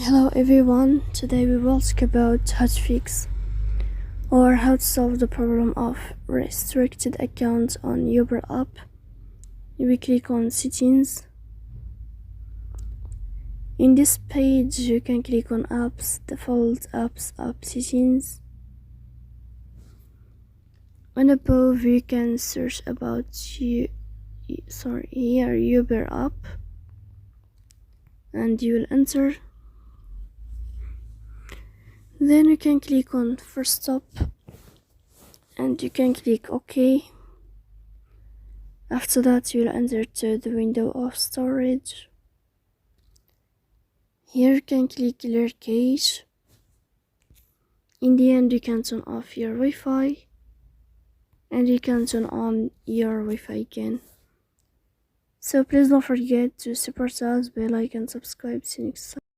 Hello everyone, today we will talk about how to fix or how to solve the problem of restricted accounts on Uber app. We click on settings. In this page you can click on apps, default apps, app settings. And above you can search about Uber app and you will enter. Then you can click on first stop and you can click OK. After that you will enter to the window of storage. Here you can click clear cache. In the end you can turn off your Wi-Fi and you can turn on your Wi-Fi again. So please don't forget to support us by like and subscribe. See you next time.